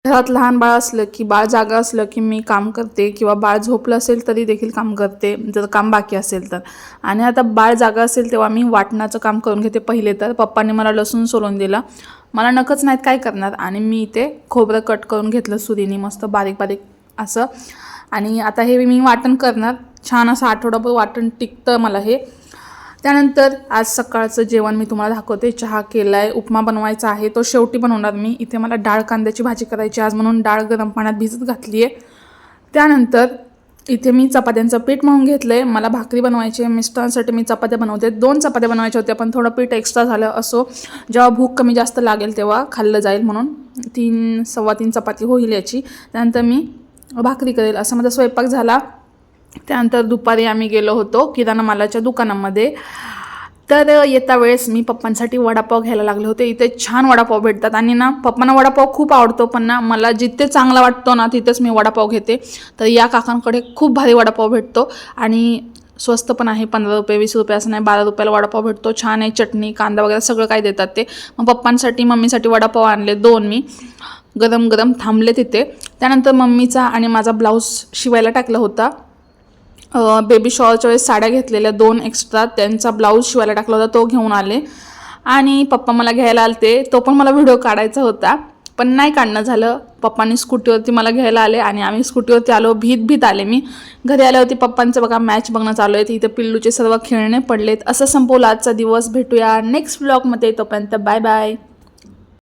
घरात लहान बाळ असलं की बाळ जागा असलं की मी काम करते किंवा बाळ झोपलं असेल तरी देखील काम करते जर काम बाकी असेल तर. आणि आता बाळ जागा असेल तेव्हा मी वाटणाचं काम करून घेते. पहिले तर पप्पांनी मला लसूण सोलून दिला, मला नकच नाहीत काय करणार, आणि मी इथे खोबरं कट करून घेतलं सुरीने मस्त बारीक बारीक असं. आणि आता हे मी वाटण करणार, छान असं आठवडाभर वाटण टिकतं मला हे. त्यानंतर आज सकाळचं जेवण मी तुम्हाला दाखवते. चहा केला आहे, उपमा बनवायचा आहे, तो शेवटी बनवणार मी. इथे मला डाळ कांद्याची भाजी करायची आज म्हणून डाळ गरम पाण्यात भिजत घातली आहे. त्यानंतर इथे मी चपात्यांचं पीठ मळून घेतलं आहे. मला भाकरी बनवायची आहे, मिस्टरांसाठी मी चपात्या बनवते. 2 चपात्या बनवायच्या होत्या पण थोडं पीठ एक्स्ट्रा झालं. असो, जेव्हा भूक कमी जास्त लागेल तेव्हा खाल्लं जाईल म्हणून 3-3.25 चपाती होईल याची. त्यानंतर मी भाकरी करेल. असा माझा स्वयंपाक झाला. त्यानंतर दुपारी आम्ही गेलो होतो किराणा मालाच्या दुकानामध्ये. तर येता वेळेस मी पप्पांसाठी वडापाव घ्यायला लागले होते. इथे छान वडापाव भेटतात आणि ना पप्पांना वडापाव खूप आवडतो, पण ना मला जिथे चांगला वाटतो ना तिथेच मी वडापाव घेते. तर या काकांकडे खूप भारी वडापाव भेटतो आणि स्वस्त पण आहे. 15 रुपये 20 रुपये असं नाही, 12 रुपयाला वडापाव भेटतो. छान आहे, चटणी कांदा वगैरे सगळं काय देतात ते. मग पप्पांसाठी मम्मीसाठी वडापाव आणले 2 मी, गरम गरम थांबले तिथे. त्यानंतर मम्मीचा आणि माझा ब्लाऊज शिवायला टाकला होता. बेबी शॉवरच्या वेळेस साड्या घेतलेल्या 2 एक्स्ट्रा, त्यांचा ब्लाऊज शिवायला टाकला होता, तो घेऊन आले. आणि पप्पा मला घ्यायला आलते, तो पण मला व्हिडिओ काढायचा होता पण नाही काढणं झालं. पप्पांनी स्कूटीवरती मला घ्यायला आले आणि आम्ही स्कूटीवरती आलो. भीत आले मी. घरी आल्यावरती पप्पांचं बघा मॅच बघणं चालू आहे. इथे पिल्लूचे सर्व खेळणे पडलेत. असं संपवलं आजचा दिवस. भेटूया नेक्स्ट व्लॉगमध्ये, तोपर्यंत बाय बाय.